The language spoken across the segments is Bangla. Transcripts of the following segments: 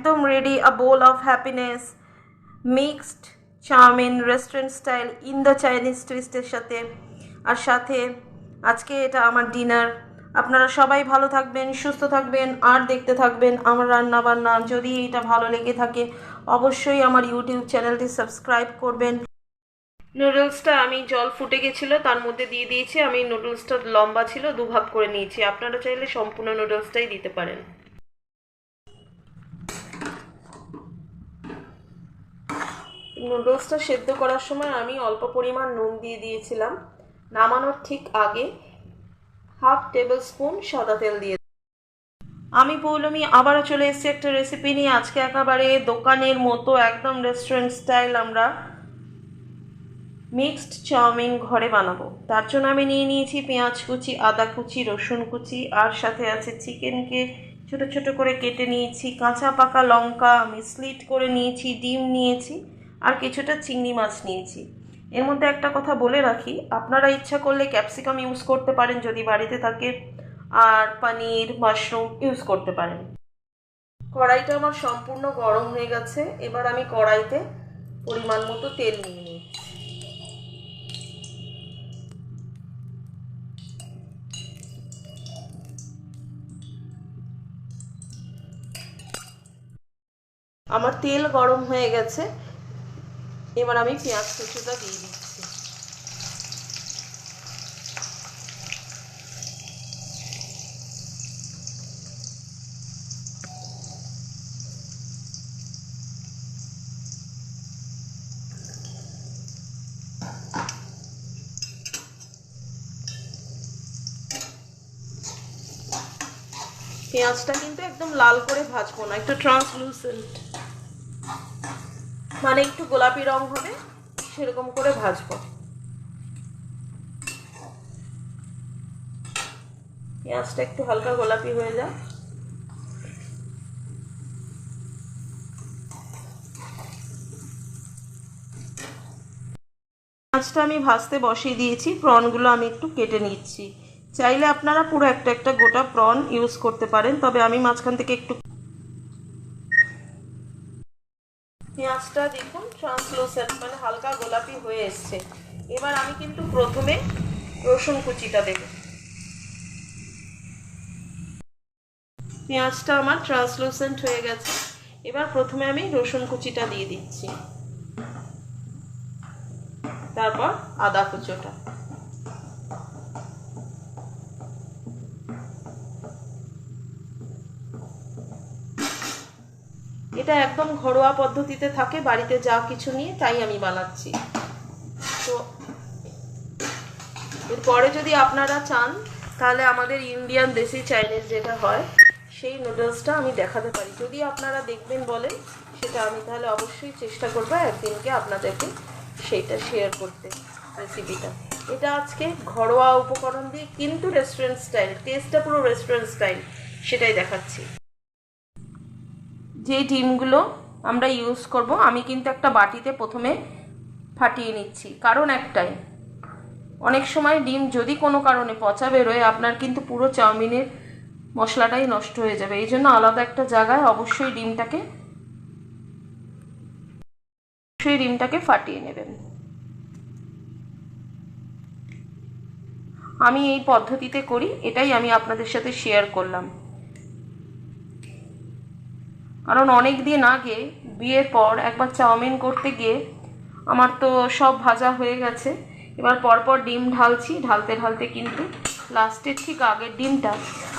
একদম ready, a bowl of happiness, mixed chowmein restaurant style in the Chinese টুইস্টের সাথে। আর সাথে আজকে এটা আমার ডিনার। আপনারা সবাই ভালো থাকবেন, সুস্থ থাকবেন, আর দেখতে থাকবেন আমার রান্না বান্না। যদি এটা ভালো লেগে থাকে অবশ্যই আমার ইউটিউব চ্যানেলটি সাবস্ক্রাইব করবেন। নুডলসটা আমি জল ফুটে গেছিলো তার মধ্যে দিয়ে দিয়েছি। আমি নুডলসটা লম্বা ছিল, দুভাগ করে নিয়েছি। আপনারা চাইলে সম্পূর্ণ নুডলসটাই দিতে পারেন। নুডলসটা সেদ্ধ করার সময় আমি অল্প পরিমাণ নুন দিয়ে দিয়েছিলাম। নামানোর ঠিক আগে হাফ টেবিল স্পুন সাদা তেল দিয়ে। আমি পৌলমি আবারও চলে এসেছি একটা রেসিপি নিয়ে। আজকে একেবারে দোকানের মতো একদম রেস্টুরেন্ট স্টাইল আমরা মিক্সড চাউমিন ঘরে বানাবো। তার জন্য আমি নিয়ে নিয়েছি পেঁয়াজ কুচি, আদা কুচি, রসুন কুচি, আর সাথে আছে চিকেনকে ছোট ছোট করে কেটে নিয়েছি, কাঁচা পাকা লঙ্কা আমি স্লিট করে নিয়েছি, ডিম নিয়েছি, আর কিছুটা চিংড়ি মাছ নিয়েছি। এর মধ্যে একটা কথা বলে রাখি, আপনারা ইচ্ছা করলে ক্যাপসিকাম ইউজ করতে পারেন যদি বাড়িতে থাকে, আর পনির, মাশরুম ইউজ করতে পারেন। কড়াইটা আমার সম্পূর্ণ গরম হয়ে গেছে। এবার আমি কড়াইতে পরিমাণ মতো তেল নিয়ে নিচ্ছি। আমার তেল গরম হয়ে গেছে। এবার আমি পেঁয়াজ কুচিটা দিয়ে দিচ্ছি। পেঁয়াজটা কিন্তু একদম লাল করে ভাজবো না, একটু ট্রান্সলুসেন্ট মানে একটু গোলাপি রং হবে সেরকম করে ভাজবো। পেঁয়াজটা একটু হালকা গোলাপি হয়ে যায়। পেঁয়াজটা আমি ভাজতে বসিয়ে দিয়েছি। প্রনগুলো আমি একটু কেটে নিচ্ছি। চাইলে আপনারা পুরো একটা একটা গোটা প্রন ইউজ করতে পারেন, তবে আমি মাঝখান থেকে একটু। পেঁয়াজটা দেখুন ট্রান্সলুসেন্ট মানে হালকা গোলাপি হয়ে এসছে। এবার আমি কিন্তু প্রথমে রসুন কুচিটা দেব। পেঁয়াজটা আমার ট্রান্সলুসেন্ট হয়ে গেছে। এবার প্রথমে আমি রসুন কুচিটা দিয়ে দিচ্ছি, তারপর আদা কুচোটা। এটা একদম ঘরোয়া পদ্ধতিতে থাকে, বাড়িতে যা কিছু নিয়ে তাই আমি বানাচ্ছি। তো এরপরে যদি আপনারা চান তাহলে আমাদের ইন্ডিয়ান দেশি চাইনিজ যেটা হয় সেই নুডলসটা আমি দেখাতে পারি। যদি আপনারা দেখবেন বলেন সেটা আমি তাহলে অবশ্যই চেষ্টা করবো একদিনকে আপনাদেরকে সেইটা শেয়ার করতে রেসিপিটা। এটা আজকে ঘরোয়া উপকরণ দিয়ে কিন্তু রেস্টুরেন্ট স্টাইল, টেস্টটা পুরো রেস্টুরেন্ট স্টাইল, সেটাই দেখাচ্ছি। যে ডিমগুলো আমরা ইউজ করব আমি কিন্তু একটা বাটিতে প্রথমে ফাটিয়ে নিচ্ছি। কারণ একটাই, অনেক সময় ডিম যদি কোনো কারণে পচা বেরোয় আপনার কিন্তু পুরো চাউমিনের মশলাটাই নষ্ট হয়ে যাবে। এই জন্য আলাদা একটা জায়গায় অবশ্যই ডিমটাকে ফাটিয়ে নেবেন। আমি এই পদ্ধতিতে করি, এটাই আমি আপনাদের সাথে শেয়ার করলাম। কারণ অনেক দিন আগে বিয়ের পর একবার চাউমিন করতে গিয়ে আমার তো সব ভাজা হয়ে গেছে। এবার পরপর ডিম ঢালছি, ঢালতে ঢালতে কিন্তু লাস্টের ঠিক আগের ডিমটা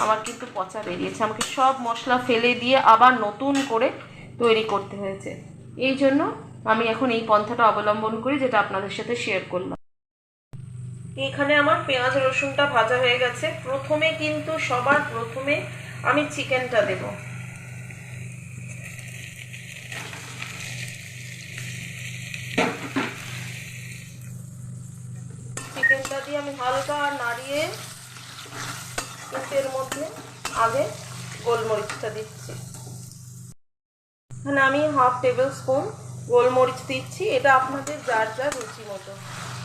আমার কিন্তু পচা বেরিয়েছে। আমাকে সব মশলা ফেলে দিয়ে আবার নতুন করে তৈরি করতে হয়েছে। এই জন্য আমি এখন এই পন্থাটা অবলম্বন করি, যেটা আপনাদের সাথে শেয়ার করলাম। এখানে আমার পেঁয়াজ রসুনটা ভাজা হয়ে গেছে। প্রথমে কিন্তু সবার প্রথমে আমি চিকেনটা দেব। চিকেনটা দিয়ে আমি হালকা নাড়িয়ে এর মধ্যে আগে গোলমরিচটা দিচ্ছি। এখানে আমি হাফ টেবিল স্পুন গোলমরিচ দিচ্ছি। এটা আপনাদের যার যার রুচি মতো।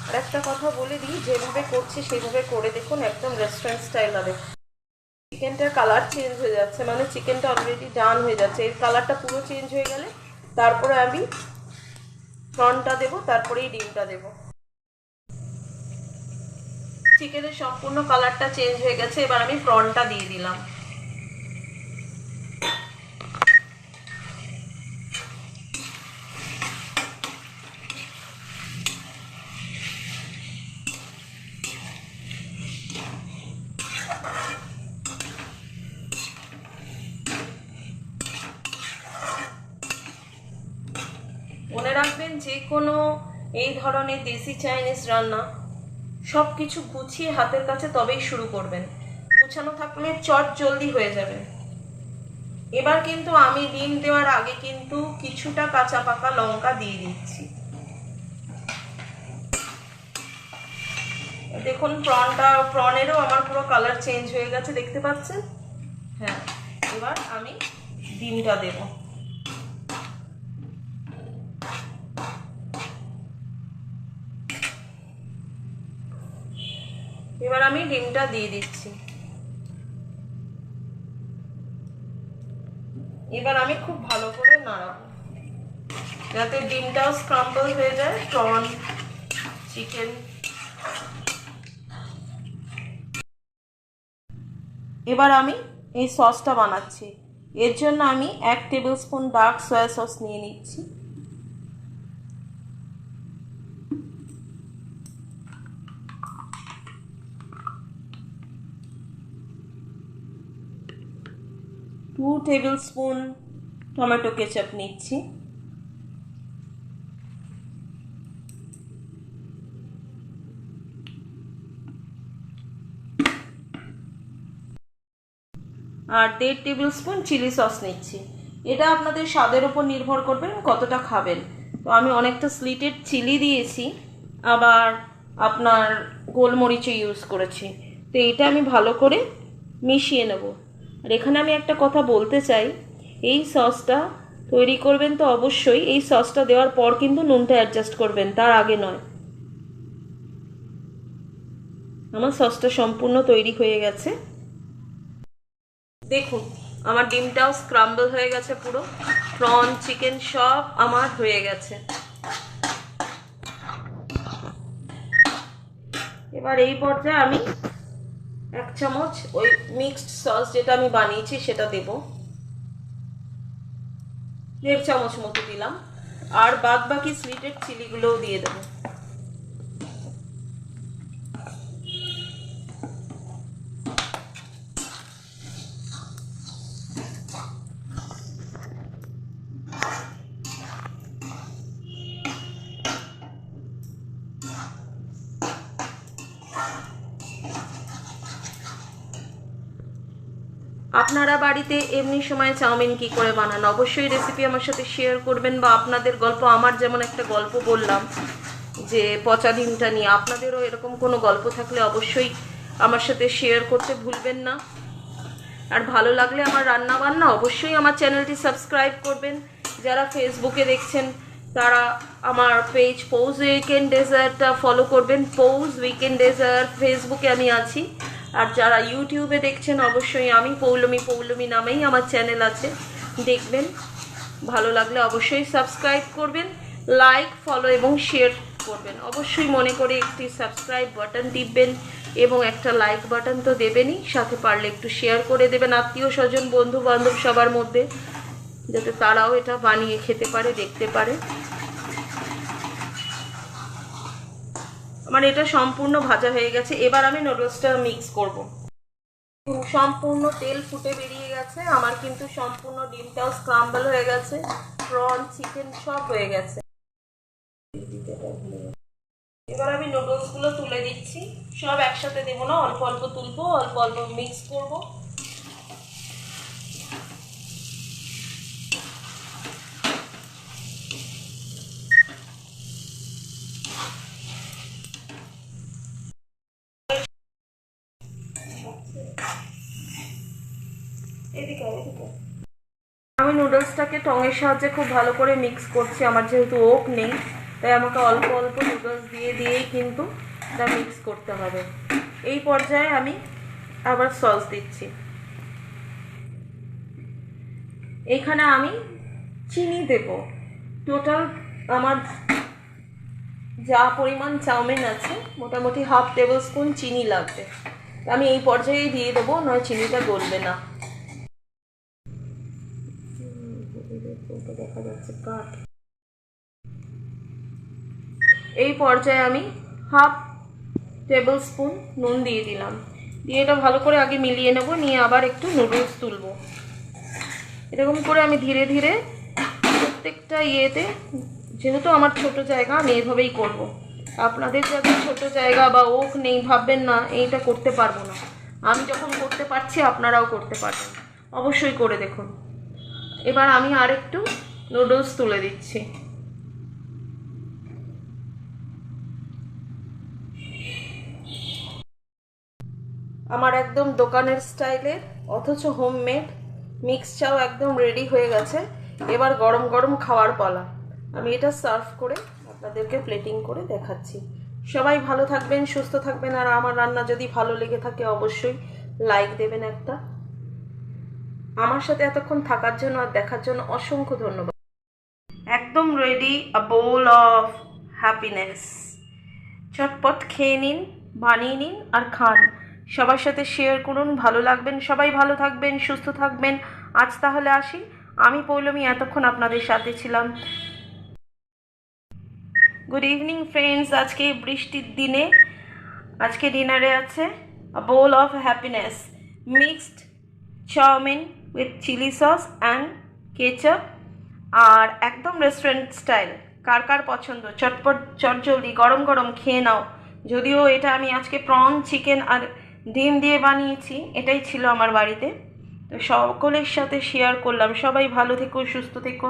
আর একটা কথা বলে দিই, যেভাবে করছি সেইভাবে করে দেখুন, একদম রেস্টুরেন্ট স্টাইল হবে। চিকেনটার কালার চেঞ্জ হয়ে যাচ্ছে, মানে চিকেনটা অলরেডি ডান হয়ে যাচ্ছে। এর কালারটা পুরো চেঞ্জ হয়ে গেলে তারপরে আমি প্রনটা দেবো, তারপরেই ডিমটা দেবো। চিকেনের সম্পূর্ণ কালারটা চেঞ্জ হয়ে গেছে, এবার আমি প্রনটা দিয়ে দিলাম। মনে রাখবেন, যে কোনো এই ধরনের দেশি চাইনিজ রান্না সব কিছু গুছিয়ে হাতের কাছে তবেই শুরু করবেন। গুছানো থাকলে চট জলদি হয়ে যাবে। এবার কিন্তু আমি ডিম দেওয়ার আগে কিন্তু কিছুটা কাঁচা পাকা লঙ্কা দিয়ে দিচ্ছি। দেখুন প্রনেরও আমার পুরো কালার চেঞ্জ হয়ে গেছে, দেখতে পাচ্ছেন? হ্যাঁ, এবার আমি ডিমটা দেব। এবার আমি ডিমটা দিয়ে দিচ্ছি। এবার আমি খুব ভালো করে নাড়াবো যাতে ডিমটাও স্ক্রাম্বল হয়ে যায়, প্রন চিকেন। এবার আমি এই সসটা বানাচ্ছি। এর জন্য আমি 1 tablespoon dark soy sauce নিয়ে নিচ্ছি। Two tablespoon tomato ketchup নিচ্ছি। আর 1.5 টেবিল স্পুন চিলি সস নিচ্ছি। এটা আপনাদের স্বাদের উপর নির্ভর করবে কতটা খাবেন। তো আমি অনেকটা স্লিটেড চিলি দিয়েছি, আবার আপনার গোলমরিচও ইউজ করেছি। তো এটা আমি ভালো করে মিশিয়ে নেব। আর এখানে আমি একটা কথা বলতে চাই, এই সসটা তৈরি করবেন তো অবশ্যই এই সসটা দেওয়ার পর কিন্তু নুনটা অ্যাডজাস্ট করবেন, তার আগে নয়। আমার সসটা সম্পূর্ণ তৈরি হয়ে গেছে। দেখুন আমার ডিমটাও স্ক্রাম্বল হয়ে গেছে, পুরো প্রন চিকেন সব আমার হয়ে গেছে। এবার এই পর্যায়ে আমি 1 চামচ ওই মিক্সড সস যেটা আমি বানিয়েছি সেটা দেব। 1.5 চামচ মতো দিলাম, আর বাদ বাকি স্লিটেড চিলিগুলোও দিয়ে দেবো। আপনারা বাড়িতে এমনি সময় চাউমিন কি করে বানান অবশ্যই রেসিপি আমার সাথে শেয়ার করবেন, বা আপনাদের গল্প, আমার যেমন একটা গল্প বললাম যে পচা ডিমটা নিয়ে, আপনাদেরও এরকম কোনো গল্প থাকলে অবশ্যই আমার সাথে শেয়ার করতে ভুলবেন না। আর ভালো লাগলে আমার রান্না বান্না অবশ্যই আমার চ্যানেলটি সাবস্ক্রাইব করবেন। যারা ফেসবুকে দেখছেন তারা আমার পেজ পৌজ উইকেন্ড ডেজার্টটা ফলো করবেন। পৌজ উইকেন্ড ডেজার্ট ফেসবুকে আমি আছি। আর যারা ইউটিউবে দেখছেন অবশ্যই আমি পৌলমী নামেই আমার চ্যানেল আছে, দেখবেন। ভালো লাগলে অবশ্যই সাবস্ক্রাইব করবেন, লাইক ফলো এবং শেয়ার করবেন। অবশ্যই মনে করে একটি সাবস্ক্রাইব বাটন টিপবেন এবং একটা লাইক বাটন তো দেবেনই, সাথে পারলে একটু শেয়ার করে দেবেন আত্মীয় স্বজন বন্ধু বান্ধব সবার মধ্যে, যাতে তারাও এটা বানিয়ে খেতে পারে, দেখতে পারে। আমার এটা সম্পূর্ণ ভাজা হয়ে গেছে। এবার আমি নুডলসটা মিক্স করব। সম্পূর্ণ তেল ফুটে বেরিয়ে গেছে আমার, কিন্তু সম্পূর্ণ ডিমটাও স্ক্রাম্বল হয়ে গেছে, প্রন চিকেন সব হয়ে গেছে। এবার আমি নুডলসগুলো তুলে দিচ্ছি। সব একসাথে দেবো না, অল্প অল্প তুলবো, অল্প অল্প মিক্স করবো। আমি নুডলসটাকে টঙের সাহায্যে খুব ভালো করে মিক্স করছি। আমার যেহেতু ওক নেই তাই আমাকে অল্প অল্প নুডলস দিয়েই কিন্তু এটা মিক্স করতে হবে। এই পর্যায়ে আমি আবার সস দিচ্ছি। এখানে আমি চিনি দেব। টোটাল আমার যা পরিমাণ চাউমিন আছে মোটামুটি 1/2 টেবিল স্পুন চিনি লাগবে। আমি এই পর্যায়েই দিয়ে দেবো, নয় চিনিটা গলবে না। দেখা যাচ্ছে কাঠ। এই পর্যায়ে আমি 1/2 টেবিল স্পুন নুন দিয়ে দিলাম। দিয়ে এটা ভালো করে আগে মিলিয়ে নেব, নিয়ে আবার একটু নুডলস তুলব। এরকম করে আমি ধীরে ধীরে প্রত্যেকটা ইয়েতে, যেহেতু আমার ছোট জায়গা আমি এইভাবেই করব। আপনাদের যাদের ছোট জায়গা বা ওক নেই ভাববেন না এইটা করতে পারবো না। আমি যখন করতে পারছি আপনারাও করতে পারবেন, অবশ্যই করে দেখুন। এবার আমি আর একটু নুডলস তুলে দিচ্ছি। আমার একদম দোকানের স্টাইলের অথচ হোমমেড মিক্সচাও একদম রেডি হয়ে গেছে। এবার গরম গরম খাওয়ার পালা। আমি এটা সার্ভ করে আপনাদেরকে প্লেটিং করে দেখাচ্ছি। সবাই ভালো থাকবেন, সুস্থ থাকবেন। আর আমার রান্না যদি ভালো লেগে থাকে অবশ্যই লাইক দেবেন একটা। আমার সাথে এতক্ষণ থাকার জন্য আর দেখার জন্য অসংখ্য ধন্যবাদ। একদম ready, a bowl of happiness. চটপট খেয়ে নিন, বানিয়ে নিন আর খান। সবার সাথে শেয়ার করুন, ভালো লাগবেন। সবাই ভালো থাকবেন, সুস্থ থাকবেন। আজ তাহলে আসি। আমি পৌলমী এতক্ষণ আপনাদের সাথে ছিলাম। Good evening friends. আজকে বৃষ্টির দিনে আজকে ডিনারে আছে a bowl of happiness, mixed chowmein with chilli sauce and ketchup, আর একদম রেস্টুরেন্ট স্টাইল। কার কার পছন্দ? চটপট চটজলদি গরম গরম খেয়ে নাও। যদিও এটা আমি আজকে প্রন, চিকেন আর ডিম দিয়ে বানিয়েছি, এটাই ছিল আমার বাড়িতে, তো সকলের সাথে শেয়ার করলাম। সবাই ভালো থেকো, সুস্থ থেকো।